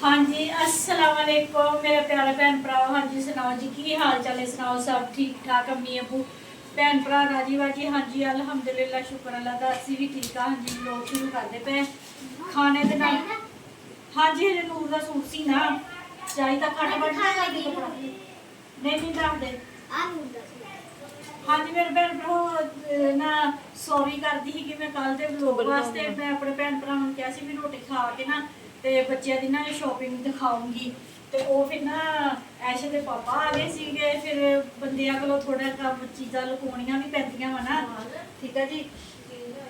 हाँ जी, अस्सलाम वालेकुम मेरे प्यारे भैन भरा। हाँ जी सुनाओ जी की हाल चाल है, सुनाओ सब ठीक ठाक अम्मी अबू भैन भरा राजी बाजी। हाँ जी अलहमदुलिल्लाह शुक्र अल्लाह दा असी भी ठीक हाँ जी। लोग शुरू करते पे खाने के नाल। हाँ जी हजे नूर का सूट सी ना चाहिए खट बट कपड़ा नहीं दस दे। हाँ जी मेरे भैन भरा ना सॉरी करती ही कि मैं कल के व्लॉग वास्ते मैं अपने भैन भरा कहा सी भी रोटी खा के ना ते बच्चों की ना शॉपिंग दिखाऊंगी। तो वो फिर ना ऐशे के पापा आ गए सीगे, फिर बंदियां को थोड़ा कम चीज़ां लुकाउणियां भी पैंदियां वा ना, ठीक है जी।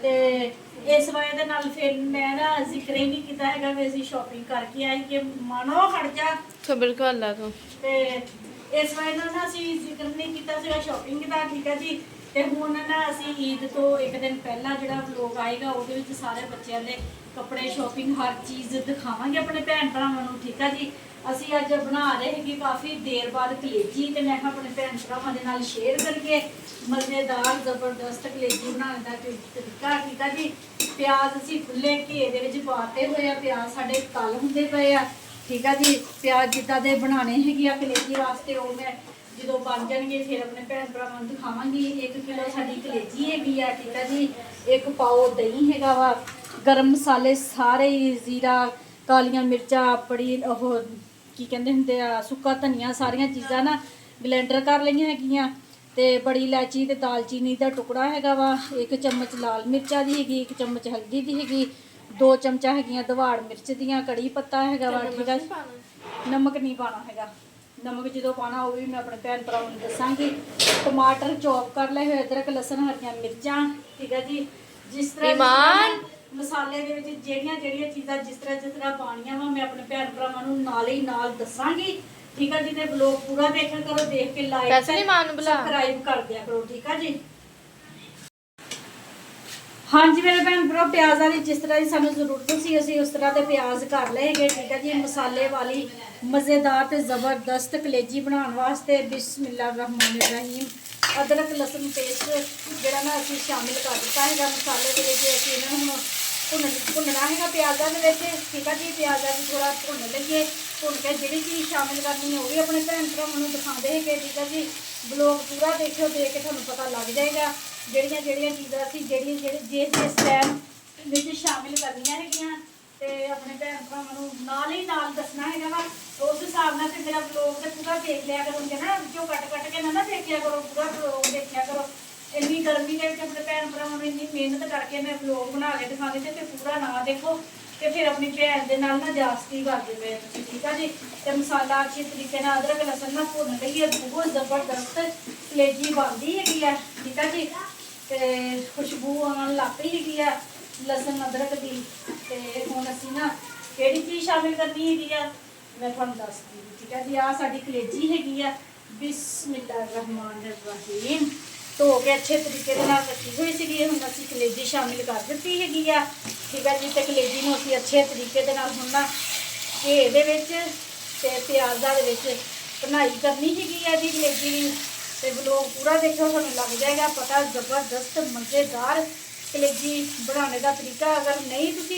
ते इस वजह दे नाल फिर मैं ना जिक्र ही नहीं किया हैगा भी असीं शॉपिंग करके आई कि मानो खड़ जा खबर कर ला तू ते इस वजह नाल ना असीं जिक्र नहीं किया सीगा शॉपिंग दा, ठीक है जी। ਤੇ ਹੁਣ ਨਾ ਅਸੀਂ ਈਦ ਤੋਂ ਇੱਕ ਦਿਨ ਪਹਿਲਾਂ ਜਿਹੜਾ ਵਲੋਗ ਆਏਗਾ ਉਹਦੇ ਵਿੱਚ ਸਾਰੇ ਬੱਚਿਆਂ ਦੇ ਕੱਪੜੇ ਸ਼ਾਪਿੰਗ ਹਰ ਚੀਜ਼ ਦਿਖਾਵਾਂਗੇ ਆਪਣੇ ਭੈਣ ਭਰਾਵਾਂ ਨੂੰ, ਠੀਕ ਆ ਜੀ। ਅਸੀਂ ਅੱਜ ਬਣਾ ਰਹੇ ਹੈਗੇ ਕਾਫੀ ਦੇਰ ਬਾਅਦ ਕਲੇਜੀ ਤੇ ਮੈਂ ਕਿਹਾ ਆਪਣੇ ਭੈਣ ਭਰਾਵਾਂ ਦੇ ਨਾਲ ਸ਼ੇਅਰ ਕਰੀਏ ਮਜ਼ੇਦਾਰ ਜ਼ਬਰਦਸਤ ਕਲੇਜੀ ਬਣਾਉਣ ਦਾ ਤਰੀਕਾ, ਠੀਕ ਆ ਜੀ। ਪਿਆਜ਼ ਅਸੀਂ ਖੁੱਲੇ ਘੇ ਦੇ ਵਿੱਚ ਪਾਤੇ ਹੋਏ ਆ, ਪਿਆਜ਼ ਸਾਡੇ ਤਲ ਹੁੰਦੇ ਪਏ ਆ, ਠੀਕ ਆ ਜੀ। ਪਿਆਜ਼ ਜਿੱਦਾਂ ਦੇ ਬਣਾਉਣੇ ਹੈਗੇ ਆ ਕਲੇਜੀ ਵਾਸਤੇ ਉਹ ਮੈਂ जो बन जाएंगे फिर अपने भैन भरावां नूं दिखावांगी। 1 किलो साडी कलेजी हैगी आ, ठीक है जी। 1 पाओ दही हैगा वा, गर्म मसाले सारे जीरा कालियां मिर्चा बड़ी ओह की कहंदे हुंदे आ सुक्का धनिया सारियां चीज़ां ना ब्लेंडर कर लईआं हैगियां ते बड़ी इलायची ते दालचीनी दा टुकड़ा हैगा वा। 1 चम्मच लाल मिर्चा दी हैगी, 1 चम्मच हल्दी दी हैगी, 2 चमचा हैगियां दवाड़ मिर्च दियां, कड़ी पत्ता हैगा वा, ठीक है। नमक नहीं पाना हैगा, नमक जो पाना वो भी मैं अपने भैन भरावां नूं दसांगी। टमाटर चॉप कर ले हुए, अदरक लसन हरियां मिर्चां, ठीक है जी। जिस तरह मसाले दे विच जेहड़ियां चीज़ां जिस तरह पानियां वा मैं अपने भैन भरावां नूं नाल ही नाल दसांगी, ठीक है जी। ते ब्लॉग पूरा देखा करो, देख के लाइक सब्सक्राइब कर दिया करो, ठीक है जी। हाँ जी मेरे भैन भरा प्याज़ा की जिस तरह की सानू जरूरत सी असी उस तरह के प्याज कर ले गए, ठीक है जी। मसाले वाली मज़ेदार ते ज़बरदस्त कलेजी बनाने वास्ते बिस्मिल्लाहिर्रहमानिर्रहीम अदरक लसन पेस्ट जोड़ा ना असी शामिल कर दिता है मसाले के लिए। असी इन्होंने भुनना है प्याज़ा के, ठीक है जी। प्याज़ा भी थोड़ा भुन लीए, भुन के जी चीज़ शामिल करनी है वो भी अपने भैन भरावां दिखाते हैं, ठीक है जी। ब्लॉग पूरा देखियो, देख के थोड़ा पता लग जाएगा ਜਿਹੜੀਆਂ ਚੀਜ਼ਾਂ ਅਸੀਂ जिस टाइम ਵਿੱਚ शामिल करनियां हैगियां ਤੇ अपने भैन भरावां ਨੂੰ ਨਾਲ ਹੀ ਨਾਲ ਦੱਸਣਾ ਹੈਗਾ ਵਾ। ਉਸ ਹਿਸਾਬ ਨਾਲ ਤੇ ਮੇਰਾ ਵਲੌਗ ਤੇ ਪੂਰਾ ਦੇਖ ਲਿਆ ਕਰੋਗੇ ਨਾ, ਵਿੱਚੋਂ ਕੱਟ ਕੇ ਨਾ ਦੇਖਿਆ ਕਰੋ, ਪੂਰਾ ਵਲੌਗ ਦੇਖਿਆ ਕਰੋ। ਇੰਨੀ ਗਰਮੀ ਦੇ ਵਿੱਚ ਆਪਣੇ ਭੈਨ ਭਰਾਵਾਂ ਨੂੰ ਇੰਨੀ ਮਿਹਨਤ ਕਰਕੇ ਮੈਂ ਵਲੌਗ ਬਣਾ ਕੇ ਦਿਖਾਉਂਦੀ ਤੇ ਪੂਰਾ ਨਾ ਦੇਖੋ ਤੇ ਫਿਰ ਆਪਣੀ ਭੈਣ ਦੇ ਨਾਲ ਨਾ ਜਾਸਤੀ ਕਰਦੇ ਪਏ ਤੁਸੀਂ, ਠੀਕ ਆ ਜੀ। ਤੇ ਮਸਾਲਾ ਅੱਛੇ ਤਰੀਕੇ ਨਾਲ ਅਦਰਕ ਲਸਣ ਨਾਲ ਭੁੰਨ ਲਈਏ, ਬਹੁਤ ਜ਼ਬਰਦਸਤ ਕਲੇਜੀ ਬਣਦੀ ਹੈਗੀ ਆ, ਠੀਕ ਆ ਜੀ। ਤੇ खुशबू आउण लग पई हैगी आ लसन अदरक की। ते हुण असीं ना किहड़ी चीज़ शामिल करनी हैगी आ मैं तुहानूं दसदी, ठीक है जी। आ साडी कलेजी हैगी आ बिस्मिल्लाहिर्रहमानिर्रहीम धो के अच्छे तरीके दे नाल रखी हुई सीगी। हुण असीं कलेजी शामिल कर दित्ती हैगी आ, ठीक है जी। ते कलेजी नूं असीं अच्छे तरीके दे नाल हुण ना घे दे विच ते प्याज़ां दे विच भुनाई करनी हैगी आ जी कलेजी दी। तो ब्लॉग पूरा देखो, थोड़ा लग जाएगा पता जबरदस्त मज़ेदार कलेजी बनाने का तरीका। अगर नहीं तुसी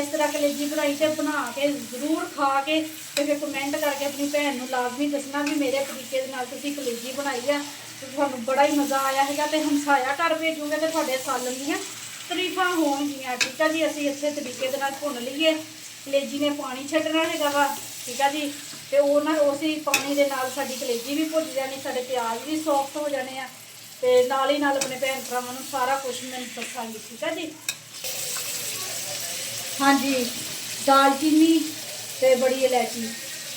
इस तरह कलेजी बनाई तो बना के जरूर खा के तो फिर कमेंट करके अपनी भैन नूं लाजमी दसना भी मेरे तरीके दे नाल तुसी कलेजी बनाई है तो तुहानूं बड़ा ही मज़ा आया है। तो हमसाया घर भेजूंगे तो तुहाडे सालन दीयां तरीफां होणगीआं, ठीक है जी। असीं अच्छे तरीके दे नाल भुन लईए, कलेजी ने पानी छड्डना हैगा वा, ठीक है जी। तो वो ना उसी पानी के नाल साडी कलेजी भी भुज जानी, साडे प्याज भी सॉफ्ट हो जाने आ ते नाल ही नाल अपने भैन भरावां नूं सारा कुछ मैं दसांगी, ठीक है जी। हाँ जी दालचीनी ते बड़ी इलायची,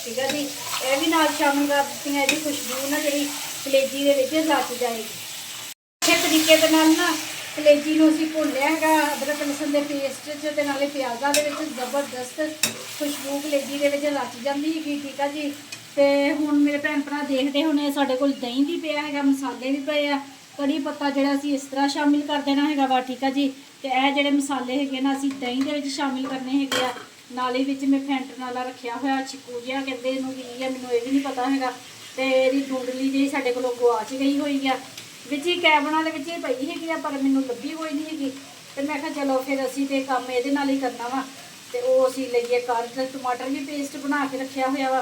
ठीक है जी, यह भी नाल शामिल कर दित्तियां। इहदी खुशबू ना जिहड़ी कलेजी दे विच रच जाएगी। अच्छे तरीके दे नाल ना कलेजी नूं असीं भुन लिया हैगा अदरक लसन दे पेस्ट च ते नाले प्याज़ां दे विच जबरदस्त खुशबू कलेजी दे विच रच जांदी हैगी, ठीक है जी। ते हुण मेरे भैन भरा देखदे हुणे साडे कोल दही भी पिया हैगा, मसाले भी पए आ, कड़ी पत्ता जिहड़ा असीं इस तरह शामिल कर देना हैगा वा, ठीक है जी। ते इह जिहड़े मसाले हैगे ना असीं दही दे विच शामिल करने हैगे आ। नाले विच मैं फेंटण वाला रखिया होया चिक्कू जिहा कहंदे इहनूं की है मैनूं इह भी नहीं पता हैगा। ते इहदी डुंडली जी साडे कोलों गवाच गई होई आ, विच ही कैबना दे विच ही पई हैगी आ पर मैनूं लभी कोई नहीं हैगी। ते मैं कहा चलो फिर असीं ते काम इहदे नाल ही करना वा। ਤੇ ਉਹ ਅਸੀਂ ਲਈਏ ਕਰ। ਤੇ ਟਮਾਟਰ ਵੀ ਪੇਸਟ ਬਣਾ ਕੇ ਰੱਖਿਆ ਹੋਇਆ ਵਾ।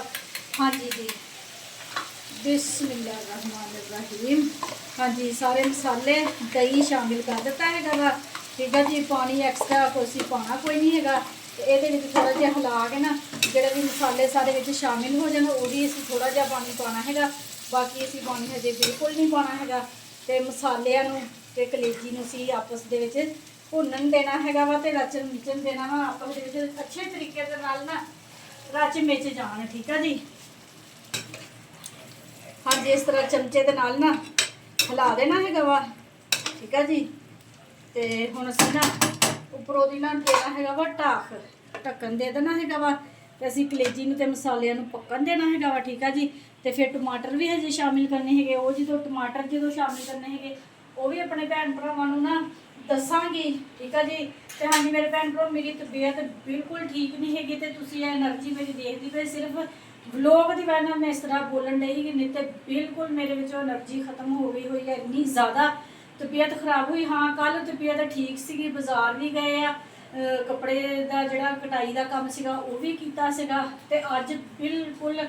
ਹਾਂਜੀ ਜੀ, ਬਿਸਮਿल्लाहिर्रहमानिर्रहीम। ਹਾਂਜੀ, ਸਾਰੇ ਮਸਾਲੇ ਦਹੀਂ ਸ਼ਾਮਿਲ ਕਰ ਦਿੱਤਾ ਹੈਗਾ ਵਾ। ਠੀਕ ਹੈ ਜੀ, ਪਾਣੀ ਐਕਸਟਰਾ ਕੋਈ ਪਾਉਣਾ ਕੋਈ ਨਹੀਂ ਹੈਗਾ। ਤੇ ਇਹਦੇ ਵਿੱਚ ਥੋੜਾ ਜਿਹਾ ਹਿਲਾ ਕੇ ਨਾ ਜਿਹੜੇ ਵੀ ਮਸਾਲੇ ਸਾਰੇ ਵਿੱਚ ਸ਼ਾਮਿਲ ਹੋ ਜਾਣ, ਉਹਦੀ ਅਸੀਂ ਥੋੜਾ ਜਿਹਾ ਪਾਣੀ ਪਾਉਣਾ ਹੈਗਾ। ਬਾਕੀ ਅਸੀਂ ਪਾਣੀ ਹਜੇ ਬਿਲਕੁਲ ਨਹੀਂ ਪਾਉਣਾ ਹੈਗਾ। ਤੇ ਮਸਾਲਿਆਂ ਨੂੰ ਤੇ ਕਲੇਜੀ ਨੂੰ ਅਸੀਂ ਆਪਸ ਦੇ ਵਿੱਚ ਭੁੰਨਣ ਦੇਣਾ ਹੈਗਾ ਵਾ ਤੇ ਰਚਣ ਮਿਚਣ ਦੇਣਾ ਵਾ ਆਪਸ ਦੇ ਵਿੱਚ ਅੱਛੇ ਤਰੀਕੇ ਦੇ ਨਾਲ ਨਾ ਰਚ ਮਿਚ ਜਾਣ। ਠੀਕ ਆ ਜੀ। ਹਾਂਜੀ, ਇਸ ਤਰ੍ਹਾਂ ਚਮਚੇ ਦੇ ਨਾਲ ਨਾ ਹਿਲਾ ਦੇਣਾ ਹੈਗਾ ਵਾ। ਠੀਕ ਆ ਜੀ। ਤੇ ਹੁਣ ਅਸੀਂ ਨਾ ਉੱਪਰੋਂ ਦੀ ਨਾ ਦੇਣਾ ਹੈਗਾ ਵਾ ਢੱਕਣ ਦੇ ਦੇਣਾ ਹੈਗਾ ਵਾ। ਤੇ ਅਸੀਂ ਕਲੇਜੀ ਨੂੰ ਤੇ ਮਸਾਲਿਆਂ ਨੂੰ ਪੱਕਣ ਦੇਣਾ ਹੈਗਾ ਵਾ। ਠੀਕ ਆ ਜੀ। ਤੇ ਫਿਰ ਟਮਾਟਰ ਵੀ ਹਜੇ ਸ਼ਾਮਿਲ ਕਰਨੇ ਹੈਗੇ। ਉਹ ਟਮਾਟਰ ਜਦੋਂ ਸ਼ਾਮਿਲ ਕਰਨੇ ਹੈਗੇ ਉਹ ਵੀ ਆਪਣੇ ਭੈਣ ਭਰਾਵਾਂ ਨੂੰ ਨਾ ਦੱਸਾਂਗੀ। ਠੀਕ ਆ ਜੀ। ਤੇ ਹਾਂਜੀ ਮੇਰੇ ਭੈਣ ਭਰਾ, ਮੇਰੀ ਤਬੀਅਤ ਬਿਲਕੁਲ ਠੀਕ ਨਹੀਂ ਹੈਗੀ ਤੇ ਤੁਸੀਂ ਐਨਰਜੀ ਮੇਰੀ ਦੇਖਦੀ ਪਏ ਸਿਰਫ ਵਲੋਗ ਦੀ ਵਜ੍ਹਾ ਨਾਲ ਮੈਂ ਇਸ ਤਰ੍ਹਾਂ ਬੋਲਣ ਡਈ ਕਿ ਨਹੀਂ ਤੇ ਬਿਲਕੁਲ ਮੇਰੇ ਵਿੱਚੋਂ ਐਨਰਜੀ ਖਤਮ ਹੋ ਗਈ ਹੋਈ ਹੈ। ਇੰਨੀ ਜ਼ਿਆਦਾ ਤਬੀਅਤ ਖਰਾਬ ਹੋਈ। ਹਾਂ, ਕੱਲ ਤਬੀਅਤ ਠੀਕ ਸੀਗੀ, ਬਾਜ਼ਾਰ ਵੀ ਗਏ ਆ, ਕੱਪੜੇ ਦਾ ਜਿਹੜਾ ਕਟਾਈ ਦਾ ਕੰਮ ਸੀਗਾ ਉਹ ਵੀ ਕੀਤਾ ਸੀਗਾ। ਤੇ ਅੱਜ ਬਿਲਕੁਲ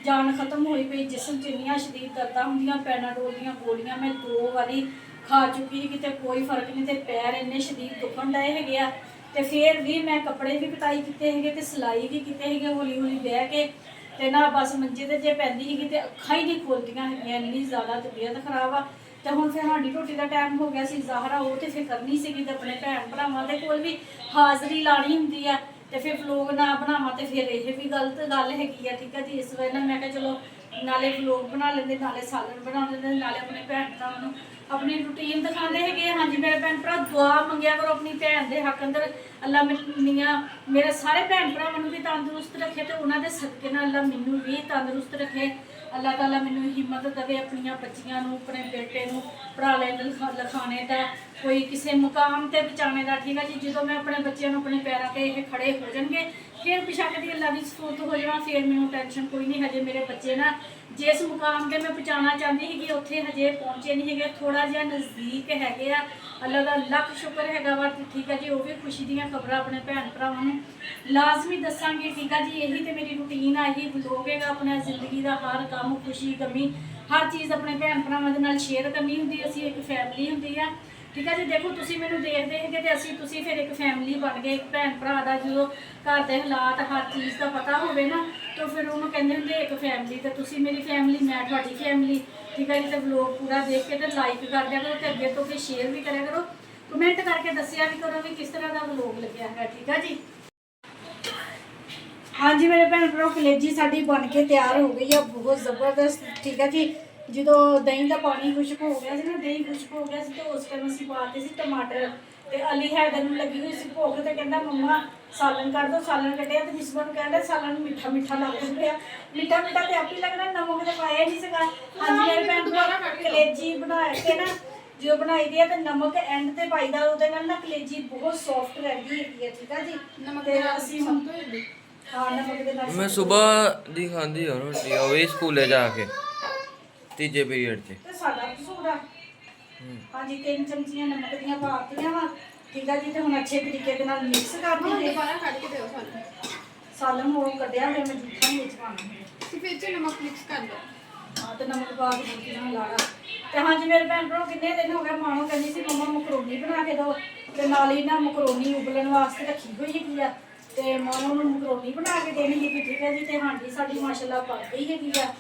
ਜਾਨ ਖਤਮ ਹੋਈ ਪਈ। ਜਿਸਮ 'ਚ ਇੰਨੀਆਂ ਸ਼ਰੀਰ ਦਰਦਾਂ ਹੁੰਦੀਆਂ। ਪੈਨਾਡੋਲ ਦੀਆਂ ਗੋਲੀਆਂ ਮੈਂ 2 ਵਾਰੀ ਖਾ ਚੁੱਕੀ ਸੀ, ਕਿਤੇ ਕੋਈ ਫਰਕ ਨਹੀਂ। ਤੇ ਪੈਰ ਇੰਨੇ ਸ਼ਰੀਰ ਦੁਖਣ ਡਏ ਹੈਗੇ ਆ। ਤੇ ਫਿਰ ਵੀ ਮੈਂ ਕੱਪੜੇ ਵੀ ਕਟਾਈ ਕੀਤੇ ਹੈਗੇ ਤੇ ਸਿਲਾਈ ਵੀ ਕੀਤੇ ਹੈਗੇ ਹੌਲੀ ਹੌਲੀ ਬਹਿ ਕੇ। ਤੇ ਨਾ ਬਸ ਮੰਜੇ ਤੇ ਜੇ ਪੈਂਦੀ ਸੀਗੀ ਤੇ ਅੱਖਾਂ ਹੀ ਨਹੀਂ ਖੋਲਦੀਆਂ ਹੈਗੀਆਂ, ਇੰਨੀ ਜ਼ਿਆਦਾ ਤਬੀਅਤ ਖਰਾਬ ਆ। ਤੇ ਹੁਣ ਫਿਰ ਸਾਡੀ ਰੋਟੀ ਦਾ ਟਾਈਮ ਹੋ ਗਿਆ ਸੀ। ਜ਼ਾਹਰਾ ਉਹ ਤੇ ਫਿਰ ਕਰਨੀ ਸੀਗੀ ਤੇ ਆਪਣੇ ਭੈਣ ਭਰਾਵਾਂ ਦੇ ਕੋਲ ਵੀ ਹਾਜ਼ਰੀ ਲਾਣੀ ਹੁੰਦੀ ਆ। ਤੇ ਫਿਰ ਵਲੋਗ ਨਾ ਬਣਾਵਾਂ ਤੇ ਫਿਰ ਇਹ ਵੀ ਗਲਤ ਗੱਲ ਹੈਗੀ ਆ। ਠੀਕ ਆ ਜੀ। ਇਸ ਵਜ੍ਹਾ ਨਾਲ ਮੈਂ ਕਿਹਾ ਚਲੋ ਨਾਲੇ ਵਲੋਗ ਬਣਾ ਲੈਂਦੇ, ਨਾਲੇ ਸਾਲਨ ਬਣਾ ਲੈਂਦੇ, ਨਾਲੇ ਆਪਣੇ ਭੈਣ ਭਰਾਵਾਂ ਨੂੰ ਆਪਣੀ ਰੂਟੀਨ ਦਿਖਾਉਂਦੇ ਹੈਗੇ। ਹਾਂਜੀ ਮੇਰੇ ਭੈਣ ਭਰਾ, ਦੁਆ ਮੰਗਿਆ ਕਰੋ ਆਪਣੀ ਭੈਣ ਦੇ ਹੱਕ ਅੰਦਰ। ਅੱਲਾ ਮੀਆਂ ਮੇਰੇ ਸਾਰੇ ਭੈਣ ਭਰਾਵਾਂ ਨੂੰ ਵੀ ਤੰਦਰੁਸਤ ਰੱਖੇ ਤੇ ਉਹਨਾਂ ਦੇ ਸਦਕੇ ਨਾਲ ਅੱਲਾ ਮੈਨੂੰ ਵੀ ਤੰਦਰੁਸਤ ਰੱਖੇ। ਅੱਲਾਹ ਤਾਲਾ ਮੈਨੂੰ ਹਿੰਮਤ ਦੇਵੇ ਆਪਣੀਆਂ ਬੱਚੀਆਂ ਨੂੰ, ਆਪਣੇ ਬੇਟੇ ਨੂੰ ਪੜ੍ਹਾ ਲਿਖਾਣੇ ਦਾ, ਕੋਈ ਕਿਸੇ ਮੁਕਾਮ ਤੇ ਪਹੁੰਚਾਉਣੇ ਦਾ। ਠੀਕ ਹੈ ਜੀ। ਜਦੋਂ ਮੈਂ ਆਪਣੇ ਬੱਚਿਆਂ ਨੂੰ ਆਪਣੇ ਪੈਰਾਂ ਤੇ ਇਹ ਖੜੇ ਹੋ ਜਾਣਗੇ ਫਿਰ ਬਿਸ਼ੱਕ ਦੀ ਅੱਲਾ ਦੀ ਸਪੋਰਟ ਹੋ ਜਾਣਾ, ਫਿਰ ਮੈਨੂੰ ਟੈਨਸ਼ਨ ਕੋਈ ਨਹੀਂ। ਹਜੇ ਮੇਰੇ ਬੱਚੇ ਨਾ ਜਿਸ ਮੁਕਾਮ ਤੇ ਮੈਂ ਪਹੁੰਚਾਉਣਾ ਚਾਹੁੰਦੀ ਸੀਗੀ ਉੱਥੇ ਹਜੇ ਪਹੁੰਚੇ ਨਹੀਂ ਹੈਗੇ, ਥੋੜਾ ਜਿਹਾ ਨਜ਼ਦੀਕ ਹੈਗੇ ਆ। ਅੱਲਾ ਦਾ ਲੱਖ ਸ਼ੁਕਰ ਹੈਗਾ ਵਾ। ਠੀਕ ਹੈ ਜੀ। ਉਹ ਵੀ ਖੁਸ਼ੀ ਦੀਆਂ ਖਬਰਾਂ ਆਪਣੇ ਭੈਣ ਭਰਾਵਾਂ ਨੂੰ ਲਾਜ਼ਮੀ ਦੱਸਾਂਗੇ। ਠੀਕ ਹੈ ਜੀ। ਇਹੀ ਤੇ ਮੇਰੀ ਰੂਟੀਨ ਆ, ਇਹੀ ਵਲੋਗ ਹੈਗਾ। ਆਪਣਾ ਜ਼ਿੰਦਗੀ ਦਾ ਹਰ ਕੰਮ, ਖੁਸ਼ੀ ਗਮੀ, ਹਰ ਚੀਜ਼ ਆਪਣੇ ਭੈਣ ਭਰਾਵਾਂ ਦੇ ਨਾਲ ਸ਼ੇਅਰ ਕਰਨੀ ਹੁੰਦੀ। ਅਸੀਂ ਇੱਕ ਫੈਮਿਲੀ ਹੁੰਦੀ ਆ। ਠੀਕ ਹੈ ਜੀ। ਦੇਖੋ ਤੁਸੀਂ ਮੈਨੂੰ ਦੇਖਦੇ ਹੈਗੇ ਤੇ ਤੁਸੀਂ ਫਿਰ ਇੱਕ ਫੈਮਿਲੀ ਬਣ ਗਏ। ਇੱਕ ਭੈਣ ਭਰਾ ਦਾ ਜਦੋਂ ਘਰ ਦੇ ਹਾਲਾਤ ਹਰ ਚੀਜ਼ ਦਾ ਪਤਾ ਹੋਵੇ ਨਾ ਤਾਂ ਫਿਰ ਉਹਨੂੰ ਕਹਿੰਦੇ ਹੁੰਦੇ ਇੱਕ ਫੈਮਿਲੀ। ਤੇ ਤੁਸੀਂ ਮੇਰੀ ਫੈਮਿਲੀ, ਮੈਂ ਤੁਹਾਡੀ ਫੈਮਿਲੀ। ਠੀਕ ਹੈ ਜੀ। ਤੇ ਵਲੋਗ ਪੂਰਾ ਦੇਖ ਕੇ ਤੇ ਲਾਈਕ ਕਰ ਦਿਆ ਕਰੋ ਤੇ ਅੱਗੇ ਤੋਂ ਫਿਰ ਸ਼ੇਅਰ ਵੀ ਕਰਿਆ ਕਰੋ, ਕਮੈਂਟ ਕਰਕੇ ਦੱਸਿਆ ਵੀ ਕਰੋ ਵੀ ਕਿਸ ਤਰ੍ਹਾਂ ਦਾ ਵਲੋਗ ਲੱਗਿਆ ਹੈਗਾ। ਠੀਕ ਹੈ ਜੀ। ਹਾਂਜੀ ਮੇਰੇ ਭੈਣ ਭਰਾ, ਕਲੇਜੀ ਸਾਡੀ ਬਣ ਕੇ ਤਿਆਰ ਹੋ ਗਈ ਆ, ਬਹੁਤ ਜ਼ਬਰਦਸਤ। ਠੀਕ ਹੈ ਜੀ। ਜਦੋਂ ਦਹੀਂ ਦਾ ਪਾਣੀ ਖੁਸ਼ਕ ਹੋ ਗਿਆ ਸੀ ਨਾ, ਦਹੀਂ ਖੁਸ਼ਕ ਹੋ ਗਿਆ ਸੀ ਤੇ ਉਸ ਟਾਈਮ ਅਸੀਂ ਪਾਤੇ ਸੀ ਟਮਾਟਰ। ਤੇ ਅਲੀ ਹੈਦਰ ਨੂੰ ਲੱਗੀ ਹੋਈ ਸੀ ਭੁੱਖ ਤੇ ਕਹਿੰਦਾ ਮੰਮਾ ਸਾਲਨ ਕੱਢ ਦੋ। ਸਾਲਨ ਕੱਢਿਆ ਤੇ ਮਿਸਬਾ ਨੂੰ ਕਹਿੰਦਾ ਸਾਲਨ ਮਿੱਠਾ ਮਿੱਠਾ ਲੱਗ ਰਿਹਾ। ਮਿੱਠਾ ਮਿੱਠਾ ਤੇ ਆਪੇ ਲੱਗਦਾ, ਨਮਕ ਤੇ ਪਾਇਆ ਨਹੀਂ ਸੀਗਾ। ਹਾਂਜੀ ਮੇਰੇ ਭੈਣ ਭਰਾ, ਕਲੇਜੀ ਬਣਾ ਕੇ ਨਾ ਜਦੋਂ ਬਣਾਈ ਦੀ ਆ ਤੇ ਨਮਕ ਐਂਡ ਤੇ ਪਾਈਦਾ, ਉਹਦੇ ਨਾਲ ਨਾ ਕਲੇਜੀ ਬਹੁਤ ਸੌਫਟ ਰਹਿੰਦੀ ਹੈਗੀ ਆ। ਠੀਕ ਆ ਜੀ। ਤੇ ਅਸੀਂ ਹੁਣ ਹਾਂ ਨਮਕ ਦੇ ਨਾਲ ਮੈਂ ਸਵੇਰ ਦੀ ਖਾਂਦੀ ਹਾਂ ਰੋਟੀ, ਉਹ ਵੀ ਸਕੂਲੇ ਜਾ ਕੇ ਤੀਜੇ ਪੀਰੀਅਡ 'ਚ। ਤੇ ਸਾਡਾ ਕਸੂਰ ਆ। ਹਾਂਜੀ 3 ਚਮਚੀਆਂ ਨਮਕ ਦੀਆਂ ਪਾਤੀਆਂ ਵਾ। ਠੀਕ ਆ ਜੀ। ਤੇ ਹੁਣ ਅੱਛੇ ਤਰੀਕੇ ਦੇ ਨਾਲ ਮਿਕਸ ਕਰ ਦਿੰਦੇ। ਕੱਢ ਕੇ ਦਿਓ ਸਾਨੂੰ। ਸਾਲਨ ਹੋਰ ਕੱਢਿਆ ਹੋਇਆ ਮੈਂ ਜੂਠਾ ਵਿੱਚ ਪਾਉਣਾ ਹੈ। ਤੁਸੀਂ ਫਿਰ ਚ ਨਮਕ ਮਿਕਸ ਕਰ ਦਿਓ। ਹਾਂ ਤੇ ਨਮਕ ਪਾ ਕੇ ਜੂਠੀ ਨਾਲ ਲਾਣਾ। ਤੇ ਹਾਂਜੀ ਮੇਰੇ ਭੈਣ ਭਰਾ, ਕਿੰਨੇ ਦਿਨ ਹੋ ਗਏ ਮਾਣੋ ਕਹਿੰਦੀ ਸੀ ਮੰਮਾ ਮਕਰੋਨੀ ਬਣਾ ਕੇ ਦਿਓ। ਤੇ ਨਾਲ ਹੀ ਨਾ ਮਕਰੋਨੀ ਉਬਲਣ ਵਾਸਤੇ ਰੱਖੀ ਹੋਈ ਹੈਗੀ ਆ। ਤੇ ਮਾਣੋ ਨੂੰ ਮਕਰੋਨੀ ਬਣਾ ਕੇ ਦੇਣੀ ਹੈਗੀ। ਠੀਕ ਹੈ ਜੀ। ਤੇ ਹਾਂਜੀ ਸਾਡੀ ਮਾਸ਼ਾਅੱਲਾ ਪੱਕ ਗਈ ਹੈਗੀ ਆ।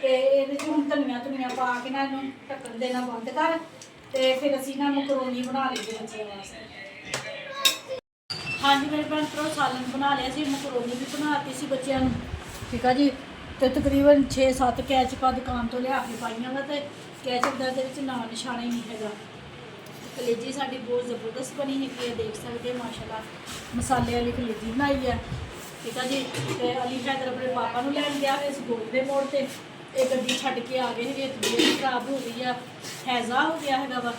ਤੇ ਇਹਦੇ 'ਚ ਹੁਣ ਧਨੀਆ ਪਾ ਕੇ ਨਾ ਇਹਨੂੰ ਢੱਕਣ ਦੇਣਾ ਬੰਦ ਕਰ। ਤੇ ਫਿਰ ਅਸੀਂ ਨਾ ਮਕਰੋਨੀ ਬਣਾ ਲਈਏ ਬੱਚਿਆਂ ਵਾਸਤੇ। ਹਾਂਜੀ ਮੇਰੇ ਭੈਣ ਭਰਾ, ਸਾਲਨ ਬਣਾ ਲਿਆ ਸੀ, ਮਕਰੋਨੀ ਵੀ ਬਣਾਤੀ ਸੀ ਬੱਚਿਆਂ ਨੂੰ। ਠੀਕ ਆ ਜੀ। ਤੇ ਤਕਰੀਬਨ 6-7 ਕੈਚਪਾਂ ਦੁਕਾਨ ਤੋਂ ਲਿਆ ਕੇ ਪਾਈਆਂ ਵਾ ਤੇ ਕੈਚਪ ਦਾ ਇਹਦੇ ਵਿੱਚ ਨਾਂ ਨਿਸ਼ਾਨਾ ਹੀ ਨਹੀਂ ਹੈਗਾ। ਕਲੇਜੀ ਸਾਡੀ ਬਹੁਤ ਜ਼ਬਰਦਸਤ ਬਣੀ ਹੈਗੀ ਹੈ, ਦੇਖ ਸਕਦੇ ਮਾਸ਼ਾਅੱਲਾ। ਮਸਾਲੇ ਵਾਲੀ ਕਲੇਜੀ ਬਣਾਈ ਹੈ। ਠੀਕ ਆ ਜੀ। ਤੇ ਅਲੀ ਹੈਦਰ ਆਪਣੇ ਪਾਪਾ ਨੂੰ ਲੈਣ ਗਿਆ ਇਸ ਗੋਲ ਦੇ ਮੋੜ ਤੇ ਇਹ ਗੱਡੀ ਛੱਡ ਕੇ ਆ ਗਏ ਹੈਗੇ। ਤਬੀਅਤ ਖਰਾਬ ਹੋ ਗਈ ਆ, ਹੈਜ਼ਾ ਹੋ ਗਿਆ ਹੈਗਾ ਵਾ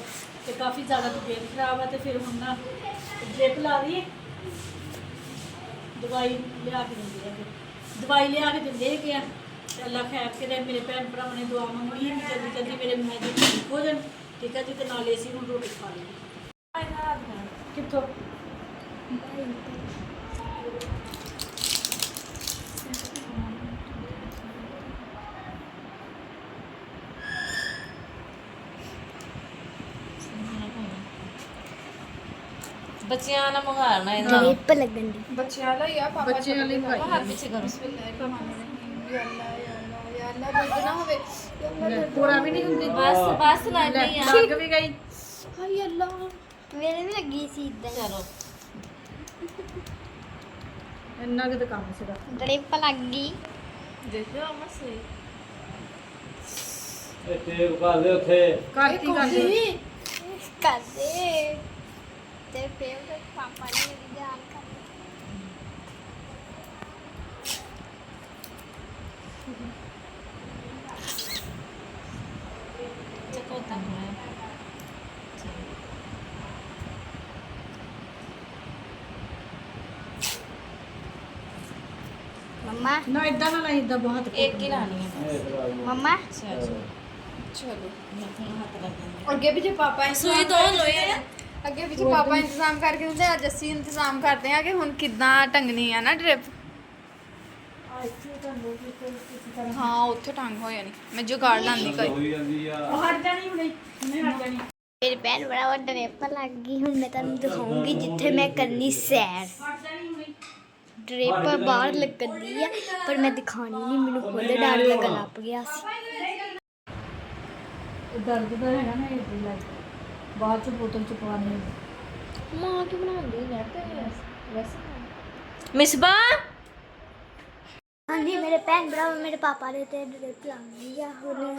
ਤੇ ਕਾਫੀ ਜ਼ਿਆਦਾ ਤਬੀਅਤ ਖਰਾਬ ਆ। ਤੇ ਫਿਰ ਹੁਣ ਨਾ ਡ੍ਰਿਪ ਲਾ ਦਈਏ, ਦਵਾਈ ਲਿਆ ਕੇ ਦਿੰਦੇ ਆ। ਦਵਾਈ ਲਿਆ ਕੇ ਦਿੰਦੇ ਹੈਗੇ ਆ। ਤੇ ਅੱਲਾ ਖੈਰ ਕਰੇ। ਮੇਰੇ ਭੈਣ ਭਰਾਵਾਂ ਨੇ ਦੁਆ ਮੰਗਣੀ ਹੈ ਕਿ ਜਲਦੀ ਜਲਦੀ ਮੇਰੇ ਮੈਦੇ ਠੀਕ ਹੋ ਜਾਣ। ਠੀਕ ਹੈ ਜੀ। ਤੇ ਨਾਲੇ ਅਸੀਂ ਹੁਣ ਰੋਟੀ ਖਾ ਲਈਏ। ਕਿੱਥੋਂ ਬੱਚਿਆਂ ਨਾਲ ਮੰਗਾਣਾ ਇਹਦਾ ਡ੍ਰਿਪ ਲੱਗਣ ਦੀ ਬੱਚਿਆਂ ਲਈ ਆ ਪਾਪਾ ਬੱਚਿਆਂ ਲਈ ਪਾਪਾ ਹੱਥ ਪਿੱਛੇ ਕਰੋ ਯਾਲਾ ਯਾਲਾ ਦਰਦ ਨਾ ਹੋਵੇ ਯਾਲਾ ਪੂਰਾ ਵੀ ਨਹੀਂ ਹੁੰਦੀ ਬਸ ਲੱਗ ਗਈ ਆ ਲੱਗ ਵੀ ਗਈ ਹਾਏ ਅੱਲਾ ਮੇਰੇ ਵੀ ਲੱਗੀ ਸੀ ਇਦਾਂ ਚਲੋ ਇੰਨਾ ਕੁ ਤਾਂ ਕੰਮ ਸੀਗਾ ਡ੍ਰਿਪ ਲੱਗ ਗਈ ਦੇਖੋ ਅਮਾ ਸਹੀ ਇੱਥੇ ਉਗਾਦੇ ਉੱਥੇ ਕਰਤੀ ਕਰਤੀ ਕਰਦੇ ਤੇ ਫੇਵਰਟ ਪਾਪਾ ਨੇ ਮੇਰੀ ਜਾਨ ਕਰ ਚੱਕੋ ਤਾਂ ਹੈ ਮੰਮਾ ਨਾ ਇਦਾਂ ਨਾ ਇਦਾਂ ਬਹੁਤ ਇੱਕ ਹੀ ਲਾਣੀ ਹੈ ਮੰਮਾ ਚਲੋ ਚਲੋ ਮੇਰੇ ਹੱਥ ਲੱਗ ਜਾਂਦੇ ਅੱਗੇ ਵੀ ਜੇ ਪਾਪਾ ਸੂਈ ਦੋ ਲੋਏ ਅੱਗੇ ਵੀ ਜੇ ਪਾਪਾ ਇੰਤਜ਼ਾਮ ਕਰਕੇ ਦਿੰਦੇ ਅੱਜ ਅਸੀਂ ਇੰਤਜ਼ਾਮ ਕਰਦੇ ਆ ਕਿ ਹੁਣ ਕਿੱਦਾਂ ਟੰਗਣੀ ਆ ਨਾ ਡ੍ਰਿਪ ਹਾਂ ਉੱਥੇ ਟੰਗ ਹੋ ਜਾਣੀ ਮੈਂ ਜੁਗਾੜ ਲਾਂਦੀ ਕੋਈ ਹੋਈ ਜਾਂਦੀ ਆ ਹਟ ਜਾਣੀ ਹੁਣੇ ਹਟ ਜਾਣੀ ਮੇਰੇ ਪੈਰ ਬੜਾ ਵੱਡਾ ਡ੍ਰਿਪ ਲੱਗ ਗਈ ਹੁਣ ਮੈਂ ਤੁਹਾਨੂੰ ਦਿਖਾਉਂਗੀ ਜਿੱਥੇ ਮੈਂ ਕਰਨੀ ਸੈਰ ਹਟ ਜਾਣੀ ਹੁਣੇ ਡ੍ਰਿਪ ਬਾਹਰ ਲੱਗਦੀ ਆ ਪਰ ਮੈਂ ਦਿਖਾਣੀ ਨਹੀਂ ਮੈਨੂੰ ਖੁਦ ਡਰ ਲੱਗਣ ਲੱਗ ਗਿਆ ਸੀ ਦਰਦ ਦਾ ਹੈਗਾ ਨਾ ਇਹ ਲੱਗ ਬਾਅਦ ਚ ਬੋਤਲ ਚ ਪਾਣੀ ਮਾਂ ਕੀ ਬਣਾਉਂਦੀ ਹੈ ਵੈਸੇ ਮਿਸਬਾ ਹਾਂਜੀ ਮੇਰੇ ਭੈਣ ਭਰਾ ਮੇਰੇ ਪਾਪਾ ਦੇ ਤੇ ਡ੍ਰਿਪ ਲੱਗ ਗਈ ਆ ਹੁਣ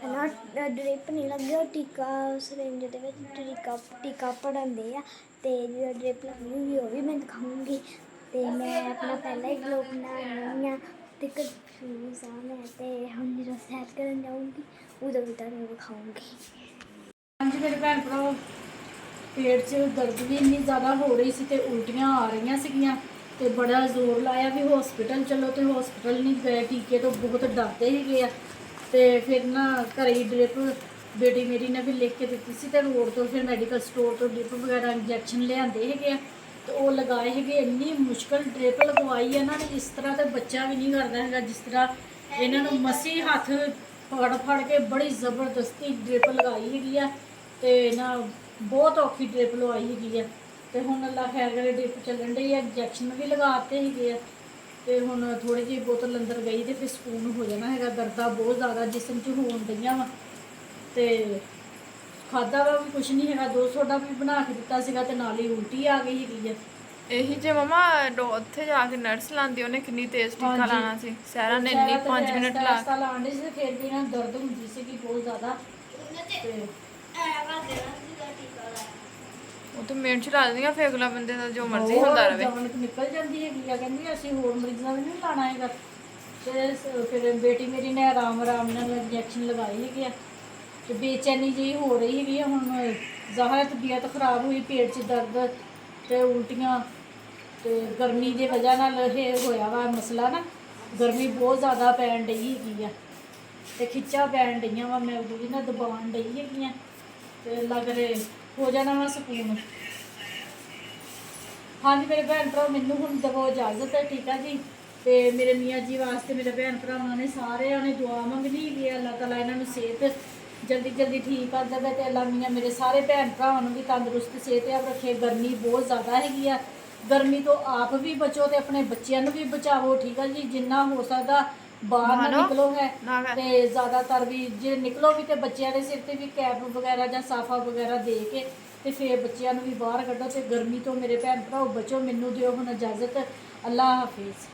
ਨਾ ਡ੍ਰਿਪ ਨਹੀਂ ਲੱਗਿਆ ਟੀਕਾ ਸਿਰਿੰਜ ਦੇ ਵਿੱਚ ਟੀਕਾ ਪੜਾਉਂਦੇ ਆ ਤੇ ਜਿਹੜਾ ਡ੍ਰਿਪ ਲੱਗੀ ਉਹ ਵੀ ਮੈਂ ਦਿਖਾਉਂਗੀ ਤੇ ਮੈਂ ਆਪਣਾ ਪਹਿਲਾ ਹੀ ਗਲੋਬ ਬਣਾਉਣੀ ਆ ਤੇ ਕਨਫਿਊਜ਼ ਆ ਮੈਂ ਤੇ ਹੁਣ ਜਦੋਂ ਸੈਰ ਕਰਨ ਜਾਊਂਗੀ ਉਦੋਂ ਵੀ ਤੁਹਾਨੂੰ ਦਿਖਾਉਂਗੀ ਹਾਂਜੀ ਮੇਰੇ ਭੈਣ ਭਰਾ ਪੇਟ 'ਚ ਦਰਦ ਵੀ ਇੰਨੀ ਜ਼ਿਆਦਾ ਹੋ ਰਹੀ ਸੀ ਤੇ ਉਲਟੀਆਂ ਆ ਰਹੀਆਂ ਸੀਗੀਆਂ ਤੇ ਬੜਾ ਜ਼ੋਰ ਲਾਇਆ ਵੀ ਹਸਪੀਟਲ ਚਲੋ ਤੇ ਹਸਪੀਟਲ ਨਹੀਂ ਗਏ ਟੀਕੇ ਤੋਂ ਬਹੁਤ ਡਰਦੇ ਹੈਗੇ ਆ ਤੇ ਫਿਰ ਨਾ ਘਰੇ ਹੀ ਡ੍ਰਿਪ ਬੇਟੀ ਮੇਰੀ ਨੇ ਵੀ ਲਿਖ ਕੇ ਦਿੱਤੀ ਸੀ ਤੇ ਰੋਡ ਤੋਂ ਫਿਰ ਮੈਡੀਕਲ ਸਟੋਰ ਤੋਂ ਡ੍ਰਿਪ ਵਗੈਰਾ ਇੰਜੈਕਸ਼ਨ ਲਿਆਂਦੇ ਹੈਗੇ ਆ ਤੇ ਉਹ ਲਗਾਏ ਹੈਗੇ ਇੰਨੀ ਮੁਸ਼ਕਲ ਡ੍ਰਿਪ ਲਗਵਾਈ ਇਹਨਾਂ ਨੇ ਇਸ ਤਰ੍ਹਾਂ ਤੇ ਬੱਚਾ ਵੀ ਨਹੀਂ ਕਰਦਾ ਹੈਗਾ ਜਿਸ ਤਰ੍ਹਾਂ ਇਹਨਾਂ ਨੂੰ ਮਸੀ ਹੱਥ ਫੜ ਕੇ ਬੜੀ ਜ਼ਬਰਦਸਤੀ ਡ੍ਰਿਪ ਲਗਾਈ ਹੈਗੀ ਆ ਤੇ ਨਾ ਬਹੁਤ ਔਖੀ ਡ੍ਰਿਪ ਲਵਾਈ ਹੈਗੀ ਆ ਤੇ ਹੁਣ ਅੱਲਾ ਖੈਰ ਕਰੇ ਡ੍ਰਿਪ ਚੱਲਣ ਡਈ ਆ ਇੰਜੈਕਸ਼ਨ ਵੀ ਲਗਾਤੇ ਹੈਗੇ ਆ ਤੇ ਹੁਣ ਥੋੜੀ ਜਿਹੀ ਬੋਤਲ ਅੰਦਰ ਗਈ ਤੇ ਫਿਰ ਸਕੂਨ ਹੋ ਜਾਣਾ ਹੈਗਾ ਦਰਦਾਂ ਬਹੁਤ ਜ਼ਿਆਦਾ ਜਿਸਮ 'ਚ ਹੋਣ ਡਈਆਂ ਵਾ ਤੇ ਖਾਦਾ ਵਾ ਵੀ ਕੁਛ ਨਹੀਂ ਹੈਗਾ 200 ਦਾ ਵੀ ਬਣਾ ਕੇ ਦਿੱਤਾ ਸੀਗਾ ਤੇ ਨਾਲ ਹੀ ਉਲਟੀ ਆ ਗਈ ਹੈਗੀ ਆ ਇਹੀ ਜੇ ਮਮਾ ਉੱਥੇ ਜਾ ਕੇ ਨਰਸ ਲਾਂਦੀ ਉਹਨੇ ਕਿੰਨੀ ਤੇਜ਼ ਟੀਕਾ ਹਾਂਜੀ। ਲਾਣਾ ਸੀ ਸਹਿਰਾ ਨੇ ਇੰਨੀ 5 ਮਿੰਟ ਲਾ ਰਸਤਾ ਲਾਉਣ ਡਈ ਸੀ ਤੇ ਫਿਰ ਵੀ ਇਹਨਾਂ ਨੂੰ ਦਰਦ ਹੁੰਦੀ ਸੀਗੀ ਬਹੁਤ ਜ਼ਿਆਦਾ ਤੇ ਉਹ ਤਾਂ ਮਿੰਟ ਚ ਲਾ ਦਿੰਦੀਆਂ ਫੇਰ ਅਗਲਾ ਬੰਦੇ ਦਾ ਜੋ ਮਰਜ਼ੀ ਹੁੰਦਾ ਰਵੇ ਜਾਨ ਨਿਕਲ ਜਾਂਦੀ ਹੈਗੀ ਆ ਕਹਿੰਦੀ ਅਸੀਂ ਹੋਰ ਮਰੀਜ਼ਾਂ ਨੂੰ ਨਹੀਂ ਲਾਣਾ ਹੈਗਾ ਤੇ ਫਿਰ ਬੇਟੀ ਮੇਰੀ ਨੇ ਆਰਾਮ ਨਾਲ ਇੰਜੈਕਸ਼ਨ ਲਗਾਈ ਹੈਗੀ ਆ ਤੇ ਬੇਚੈਨੀ ਜਿਹੀ ਹੋ ਰਹੀ ਹੈਗੀ ਆ ਹੁਣ ਜ਼ਾਹਰ ਤਬੀਅਤ ਖਰਾਬ ਹੋਈ ਪੇਟ 'ਚ ਦਰਦ ਤੇ ਉਲਟੀਆਂ ਤੇ ਗਰਮੀ ਦੀ ਵਜ੍ਹਾ ਨਾਲ ਇਹ ਹੋਇਆ ਵਾ ਮਸਲਾ ਨਾ ਗਰਮੀ ਬਹੁਤ ਜ਼ਿਆਦਾ ਪੈਣ ਡਈ ਹੈਗੀ ਆ ਤੇ ਖਿੱਚਾ ਪੈਣ ਡਈਆਂ ਵਾ ਮੈਂ ਉਹਦੀ ਨਾ ਦਬਾਉਣ ਡਈ ਹੈਗੀ ਆ ਤੇ ਲੱਗ ਰਹੇ ਹੋ ਜਾਣਾ ਵਾ ਸਕੂਨ ਹਾਂਜੀ ਮੇਰੇ ਭੈਣ ਭਰਾ ਮੈਨੂੰ ਹੁਣ ਦਵੋ ਇਜਾਜ਼ਤ ਹੈ ਠੀਕ ਆ ਜੀ ਤੇ ਮੇਰੇ ਮੀਆਂ ਜੀ ਵਾਸਤੇ ਮੇਰੇ ਭੈਣ ਭਰਾਵਾਂ ਨੇ ਸਾਰਿਆਂ ਨੇ ਦੁਆ ਮੰਗਣੀ ਹੈਗੀ ਆ ਅੱਲਾਹ ਤਾਲਾ ਇਹਨਾਂ ਨੂੰ ਸਿਹਤ ਜਲਦੀ ਠੀਕ ਕਰ ਦੇਵੇ ਤੇ ਅੱਲਾਹ ਮੀਆਂ ਮੇਰੇ ਸਾਰੇ ਭੈਣ ਭਰਾਵਾਂ ਨੂੰ ਵੀ ਤੰਦਰੁਸਤ ਸਿਹਤਯਾਬ ਰੱਖੇ ਗਰਮੀ ਬਹੁਤ ਜ਼ਿਆਦਾ ਹੈਗੀ ਆ ਗਰਮੀ ਤੋਂ ਆਪ ਵੀ ਬਚੋ ਤੇ ਆਪਣੇ ਬੱਚਿਆਂ ਨੂੰ ਵੀ ਬਚਾਵੋ ਠੀਕ ਆ ਜੀ ਜਿੰਨਾ ਹੋ ਸਕਦਾ ਬਾਹਰ ਨਾ ਨਿਕਲੋ ਹੈ ਤੇ ਜ਼ਿਆਦਾਤਰ ਵੀ ਜੇ ਨਿਕਲੋ ਵੀ ਤੇ ਬੱਚਿਆਂ ਦੇ ਸਿਰ ਤੇ ਵੀ ਕੈਪ ਵਗੈਰਾ ਜਾਂ ਸਾਫਾ ਵਗੈਰਾ ਦੇ ਕੇ ਤੇ ਫਿਰ ਬੱਚਿਆਂ ਨੂੰ ਵੀ ਬਾਹਰ ਕੱਢੋ ਤੇ ਗਰਮੀ ਤੋਂ ਮੇਰੇ ਭੈਣ ਭਰਾਓ ਬਚੋ ਮੈਨੂੰ ਦਿਓ ਹੁਣ ਇਜਾਜ਼ਤ ਅੱਲਾਹ ਹਾਫਿਜ਼।